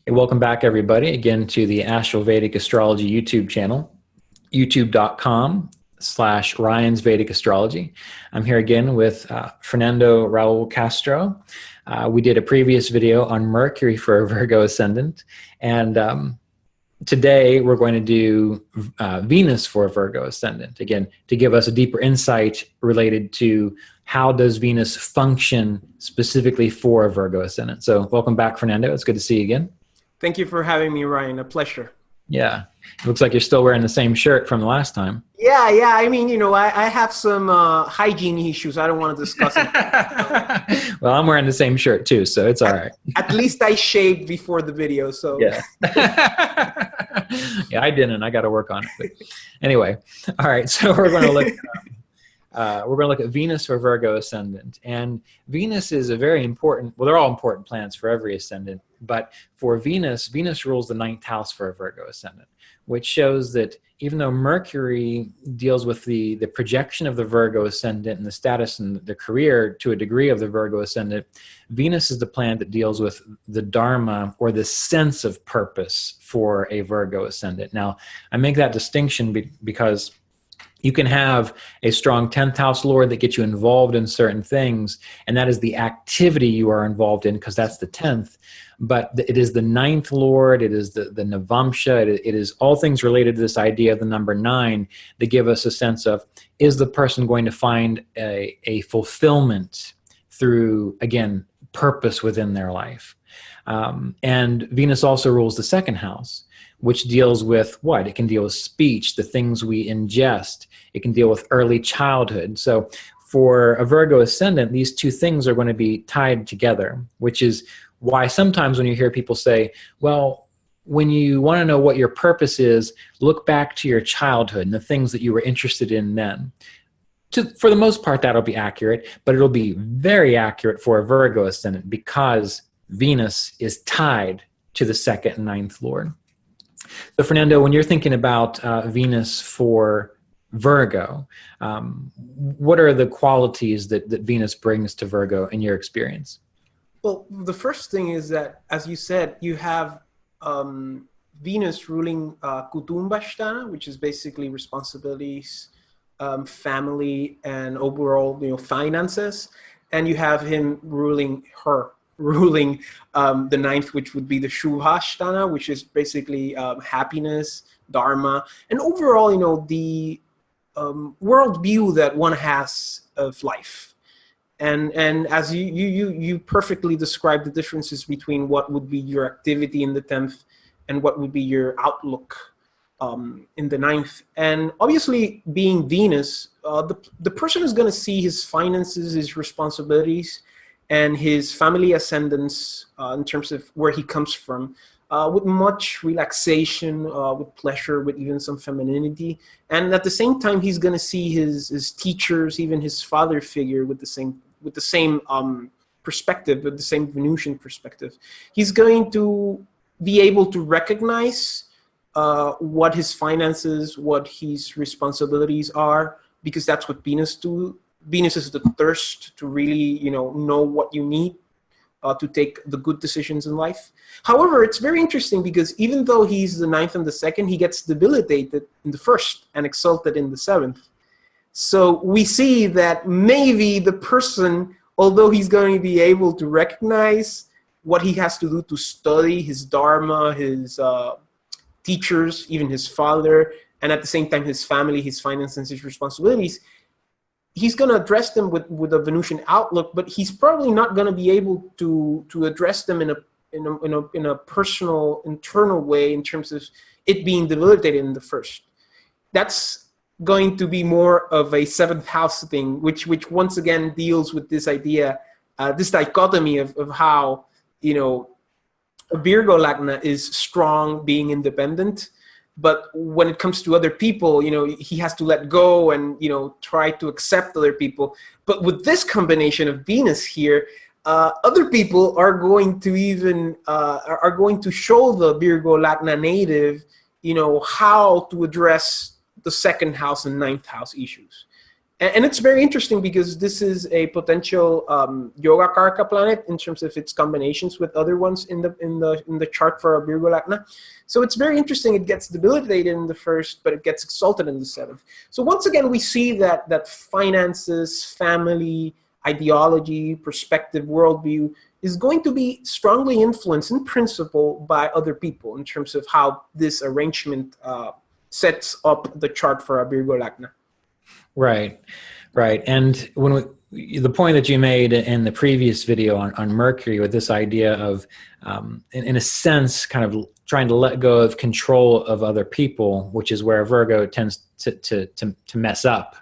Hey, welcome back, everybody, again to the Asheville Vedic Astrology YouTube channel, youtube.com/Ryan's Vedic Astrology. I'm here again with Fernando Raul Castro. We did a previous video on Mercury for a Virgo Ascendant, and today we're going to do Venus for a Virgo Ascendant, again, to give us a deeper insight related to how does Venus function specifically for a Virgo Ascendant. So welcome back, Fernando. It's good to see you again. Thank you for having me, Ryan. A pleasure. Yeah. It looks like you're still wearing the same shirt from the last time. Yeah. I mean, I have some hygiene issues. I don't want to discuss it. Well, I'm wearing the same shirt too, so it's all right. At least I shaved before the video, so. Yeah. Yeah, I didn't. I got to work on it. But anyway, all right. So we're going to look at Venus for Virgo Ascendant. And Venus is a very important, well, they're all important planets for every Ascendant, but for Venus, Venus rules the 9th house for a Virgo Ascendant, which shows that even though Mercury deals with the projection of the Virgo Ascendant and the status and the career to a degree of the Virgo Ascendant, Venus is the planet that deals with the Dharma or the sense of purpose for a Virgo Ascendant. Now, I make that distinction because you can have a strong 10th house lord that gets you involved in certain things, and that is the activity you are involved in because that's the 10th. But it is the 9th lord, it is the Navamsha, it is all things related to this idea of the number 9 that give us a sense of, is the person going to find a fulfillment through, again, purpose within their life. And Venus also rules the 2nd house, which deals with what? It can deal with speech, the things we ingest. It can deal with early childhood. So for a Virgo Ascendant, these two things are going to be tied together, which is why sometimes when you hear people say, well, when you want to know what your purpose is, look back to your childhood and the things that you were interested in then. For the most part, that'll be accurate, but it'll be very accurate for a Virgo Ascendant because Venus is tied to the 2nd and 9th lord. So Fernando, when you're thinking about Venus for Virgo, what are the qualities that Venus brings to Virgo in your experience? Well, the first thing is that, as you said, you have Venus ruling Kutumbasthana, which is basically responsibilities, family, and overall, finances. And you have him ruling the 9th, which would be the Shubhasthana, which is basically happiness, dharma, and overall, the worldview that one has of life. And as you perfectly described the differences between what would be your activity in the 10th and what would be your outlook in the 9th. And obviously, being Venus, the person is going to see his finances, his responsibilities, and his family ascendance in terms of where he comes from, with much relaxation, with pleasure, with even some femininity. And at the same time, he's going to see his teachers, even his father figure, with the same perspective, with the same Venusian perspective. He's going to be able to recognize what his finances, what his responsibilities are, because that's what Venus do. Venus is the thirst to really, know what you need to take the good decisions in life. However, it's very interesting because even though he's the 9th and the 2nd, he gets debilitated in the 1st and exalted in the 7th. So we see that maybe the person, although he's going to be able to recognize what he has to do to study his dharma, his teachers, even his father, and at the same time his family, his finances, his responsibilities, he's going to address them with a Venusian outlook, but he's probably not going to be able to address them in a personal, internal way in terms of it being debilitated in the 1st. That's going to be more of a 7th house thing, which once again deals with this idea, this dichotomy of how, a Virgo Lagna is strong, being independent, but when it comes to other people, he has to let go and, try to accept other people. But with this combination of Venus here, other people are going to are going to show the Virgo Lagna native, how to address the 2nd house and 9th house issues. And it's very interesting because this is a potential yoga karaka planet in terms of its combinations with other ones in the chart for a Virgo Lagna. So it's very interesting. It gets debilitated in the first, but it gets exalted in the seventh. So once again, we see that finances, family, ideology, perspective, worldview is going to be strongly influenced in principle by other people in terms of how this arrangement sets up the chart for a Virgo Lagna. Right, right. And the point that you made in the previous video on Mercury with this idea of, in a sense, kind of trying to let go of control of other people, which is where Virgo tends to mess up.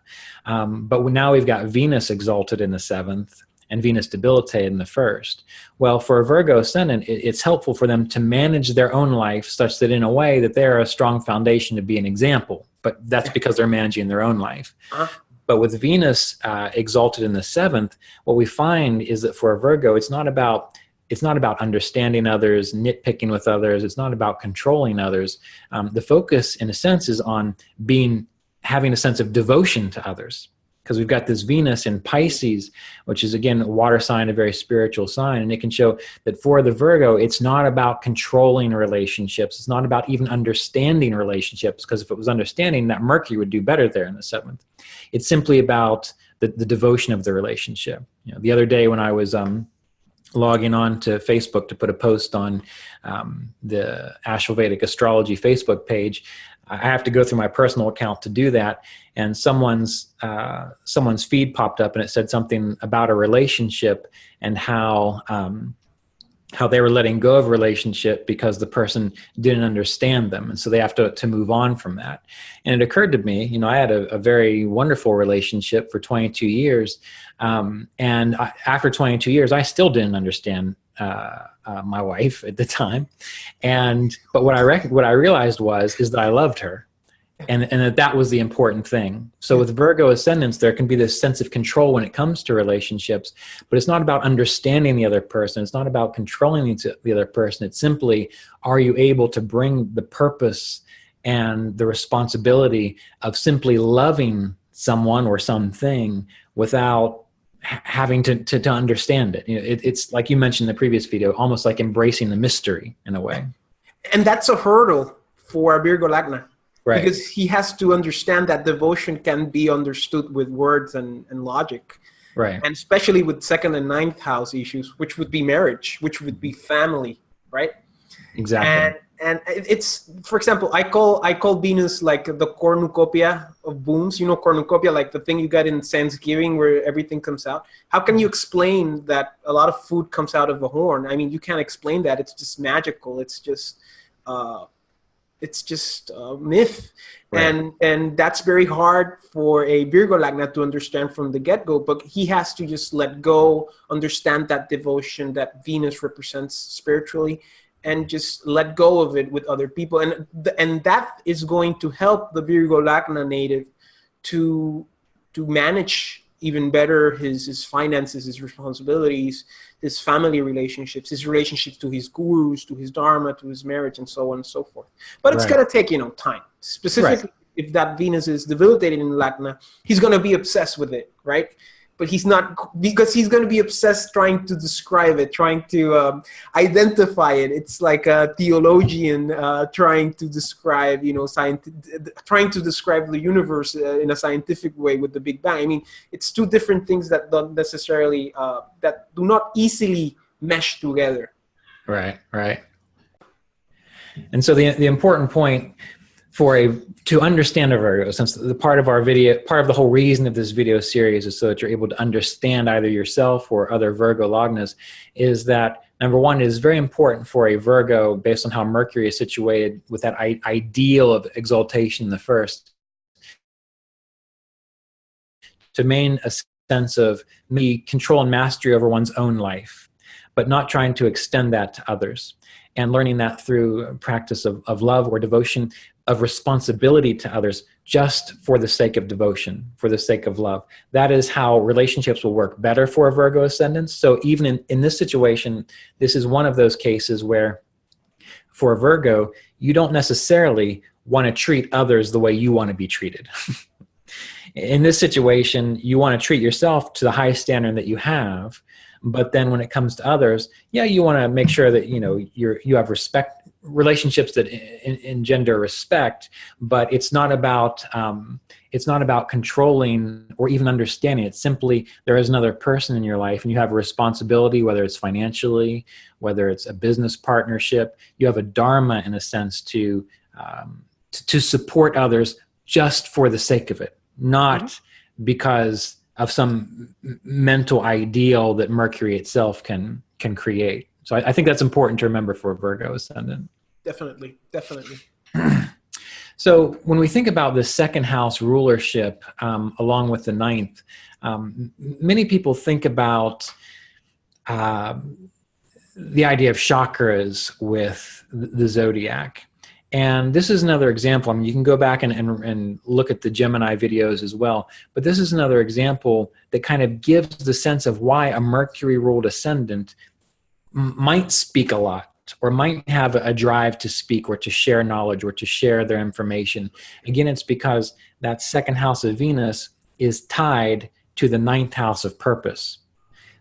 But now we've got Venus exalted in the seventh and Venus debilitated in the first. Well, for a Virgo ascendant, it's helpful for them to manage their own life such that in a way that they're a strong foundation to be an example. But that's because they're managing their own life. But with Venus exalted in the seventh, what we find is that for a Virgo, it's not about understanding others, nitpicking with others. It's not about controlling others. The focus, in a sense, is on having a sense of devotion to others. Because we've got this Venus in Pisces, which is, again, a water sign, a very spiritual sign. And it can show that for the Virgo, it's not about controlling relationships. It's not about even understanding relationships, because if it was understanding, that Mercury would do better there in the seventh. It's simply about the devotion of the relationship. You know, the other day when I was logging on to Facebook to put a post on the Asheville Vedic Astrology Facebook page, I have to go through my personal account to do that, and someone's feed popped up, and it said something about a relationship and how they were letting go of a relationship because the person didn't understand them, and so they have to move on from that. And it occurred to me, you know, I had a very wonderful relationship for 22 years, and after 22 years, I still didn't understand my wife at the time, but what I realized is that I loved her, and that was the important thing. So with Virgo ascendants, there can be this sense of control when it comes to relationships, but it's not about understanding the other person. It's not about controlling the other person. It's simply, are you able to bring the purpose and the responsibility of simply loving someone or something without having to understand it. You know, it's like you mentioned in the previous video, almost like embracing the mystery in a way. And that's a hurdle for a Virgo Lagna, right? Because he has to understand that devotion can be understood with words and logic, right? And especially with second and ninth house issues, which would be marriage, which would be family, right? Exactly. And it's, for example, I call Venus like the cornucopia of booms. You know, cornucopia, like the thing you got in Thanksgiving where everything comes out. How can you explain that a lot of food comes out of a horn? I mean, you can't explain that. It's just magical. It's just a myth. Right. And that's very hard for a Virgo Lagna to understand from the get-go, but he has to just let go, understand that devotion that Venus represents spiritually, and just let go of it with other people. And that is going to help the Virgo Lagna native to manage even better his finances, his responsibilities, his family relationships, his relationships to his gurus, to his dharma, to his marriage, and so on and so forth. But it's going to take, time. Specifically, if that Venus is debilitated in Lagna, he's going to be obsessed with it, right? But he's not, because he's going to be obsessed trying to describe it, trying to identify it. It's like a theologian trying to describe, trying to describe the universe in a scientific way with the Big Bang. I mean, it's two different things that don't necessarily, that do not easily mesh together. Right, right. And so the important point to understand a Virgo, since the part of the whole reason of this video series is so that you're able to understand either yourself or other Virgo Lagnas, is that number one, it is very important for a Virgo, based on how Mercury is situated with that ideal of exaltation in the first, to maintain a sense of control and mastery over one's own life, but not trying to extend that to others, and learning that through practice of love or devotion, of responsibility to others, just for the sake of devotion, for the sake of love. That is how relationships will work better for a Virgo ascendant. So even in this situation, this is one of those cases where for a Virgo, you don't necessarily want to treat others the way you want to be treated. in this situation, you want to treat yourself to the highest standard that you have. But then when it comes to others, yeah, you want to make sure that, you have relationships that engender respect, but it's not about controlling or even understanding. It's simply, there is another person in your life and you have a responsibility, whether it's financially, whether it's a business partnership. You have a dharma, in a sense, to support others just for the sake of it, not because of some mental ideal that Mercury itself can create. So I think that's important to remember for a Virgo ascendant. Definitely. So when we think about the second house rulership, along with the ninth, many people think about the idea of chakras with the zodiac. And this is another example. I mean, you can go back and look at the Gemini videos as well. But this is another example that kind of gives the sense of why a Mercury-ruled ascendant might speak a lot, or might have a drive to speak or to share knowledge or to share their information. Again, it's because that second house of Venus is tied to the ninth house of purpose.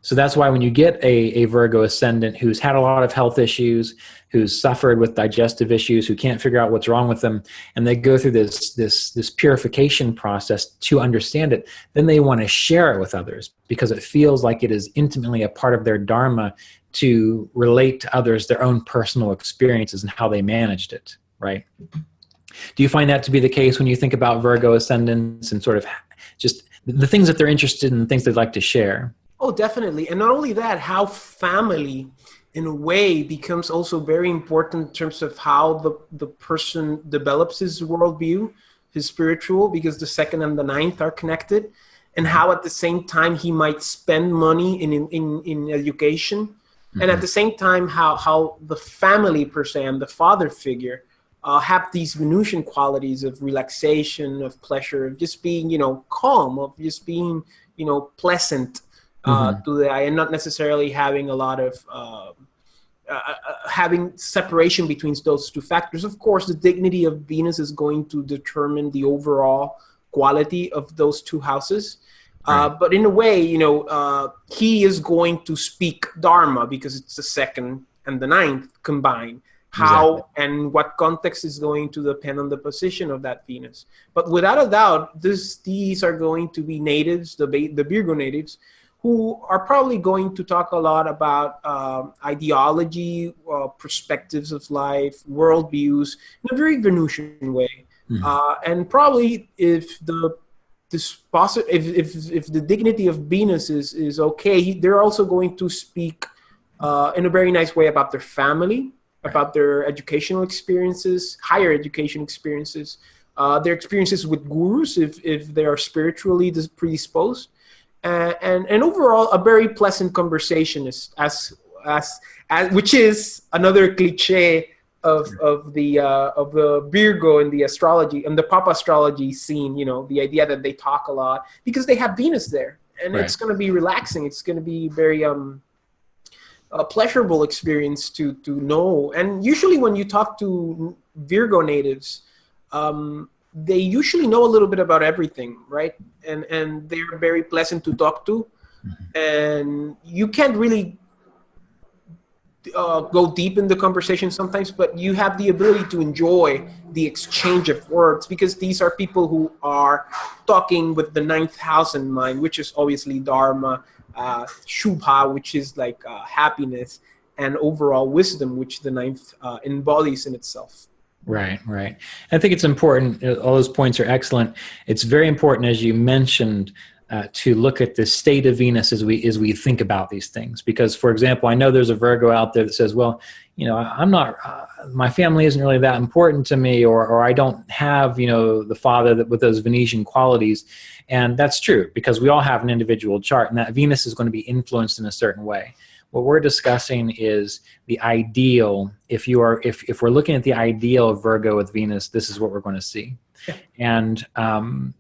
So that's why when you get a Virgo ascendant who's had a lot of health issues, who's suffered with digestive issues, who can't figure out what's wrong with them, and they go through this purification process to understand it, then they want to share it with others because it feels like it is intimately a part of their dharma to relate to others their own personal experiences and how they managed it, right? Do you find that to be the case when you think about Virgo ascendants and sort of just the things that they're interested in, things they'd like to share? Oh, definitely. And not only that, how family, in a way, becomes also very important in terms of how the person develops his worldview, his spiritual, because the second and the ninth are connected, and how at the same time he might spend money in education. Mm-hmm. And at the same time, how the family per se and the father figure have these Venusian qualities of relaxation, of pleasure, of just being, calm, of just being, pleasant. To the eye, and not necessarily having a lot of having separation between those two factors. Of course, the dignity of Venus is going to determine the overall quality of those two houses. Right. But in a way, he is going to speak Dharma because it's the second and the ninth combined. How exactly. And what context is going to depend on the position of that Venus. But without a doubt, these are going to be natives, the Virgo natives, who are probably going to talk a lot about ideology, perspectives of life, worldviews, in a very Venusian way. Mm-hmm. And probably if the dignity of Venus is okay, they're also going to speak in a very nice way about their family, about their educational experiences, higher education experiences, their experiences with gurus if they are spiritually predisposed. And overall, a very pleasant conversation as which is another cliche of the Virgo in the astrology and the pop astrology scene. The idea that they talk a lot because they have Venus there, and It's going to be relaxing. It's going to be very a pleasurable experience to know. And usually, when you talk to Virgo natives, they usually know a little bit about everything, right? And they're very pleasant to talk to. Mm-hmm. And you can't really go deep in the conversation sometimes, but you have the ability to enjoy the exchange of words because these are people who are talking with the ninth house in mind, which is obviously Dharma, Shubha, which is like happiness, and overall wisdom, which the ninth embodies in itself. Right. I think it's important. All those points are excellent. It's very important, as you mentioned, to look at the state of Venus as we think about these things. Because, for example, I know there's a Virgo out there that says, well, I'm not, my family isn't really that important to me, or I don't have, the father with those Venusian qualities. And that's true because we all have an individual chart, and that Venus is going to be influenced in a certain way. What we're discussing is the ideal. If we're looking at the ideal of Virgo with Venus, this is what we're going to see. Yeah. And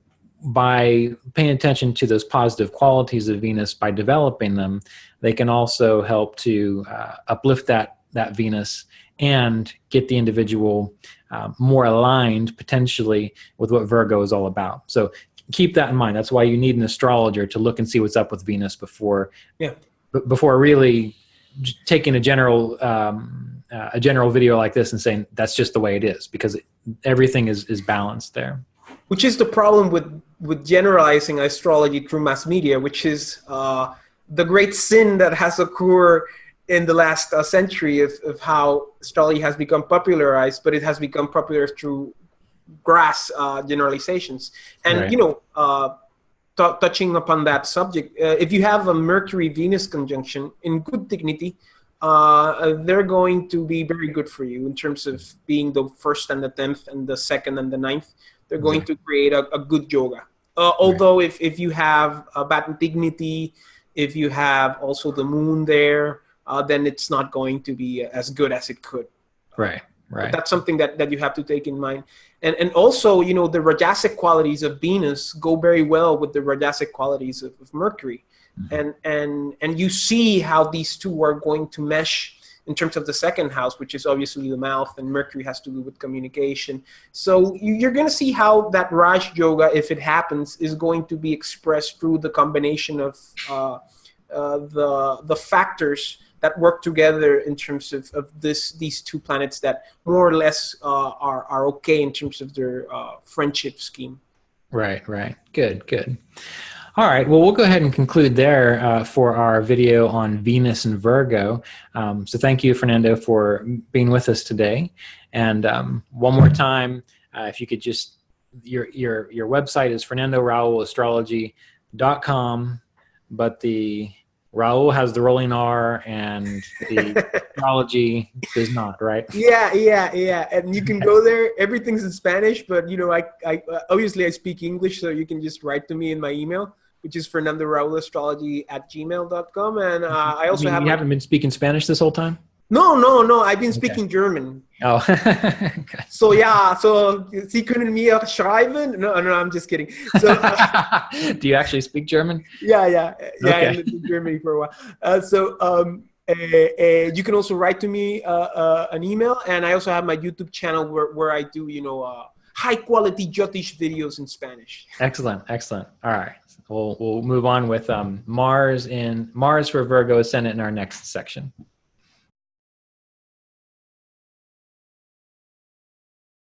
by paying attention to those positive qualities of Venus, by developing them, they can also help to uplift that Venus and get the individual more aligned potentially with what Virgo is all about. So keep that in mind. That's why you need an astrologer to look and see what's up with Venus before Yeah. before really taking a general video like this and saying that's just the way it is, because everything is balanced there. Which is the problem with generalizing astrology through mass media, which is the great sin that has occurred in the last century of how astrology has become popularized, but it has become popular through grass generalizations. And, Right. you know, touching upon that subject, if you have a Mercury-Venus conjunction in good dignity, they're going to be very good for you in terms of being the 1st and the 10th and the 2nd and the 9th. They're going to create a good yoga. Although if you have a bad dignity, if you have also the moon there, then it's not going to be as good as it could. Right. But that's something that you have to take in mind. And also, you know, the Rajasic qualities of Venus go very well with the Rajasic qualities of Mercury. Mm-hmm. And you see how these two are going to mesh in terms of the 2nd house, which is obviously the mouth, and Mercury has to do with communication. So you're going to see how that Raj Yoga, if it happens, is going to be expressed through the combination of the factors that work together in terms of these two planets that more or less are okay in terms of their friendship scheme. Right. Good. All right. Well, we'll go ahead and conclude there for our video on Venus and Virgo. So thank you, Fernando, for being with us today. And one more time, if you could just, your website is fernandoraulastrology.com, but the Raul has the rolling R and the astrology does not, right? Yeah. And you can go there. Everything's in Spanish, but you know, I obviously I speak English, so you can just write to me in my email, which is fernandoraulastrology@gmail.com. And I also you haven't been speaking Spanish this whole time? No. I've been speaking German. Oh. So yeah. So Sie können mir schreiben? No, I'm just kidding. So do you actually speak German? Yeah. Okay. I lived in Germany for a while. You can also write to me an email, and I also have my YouTube channel where I do, you know, high quality Jyotish videos in Spanish. Excellent. All right. We'll move on with Mars for Virgo Ascendant in our next section.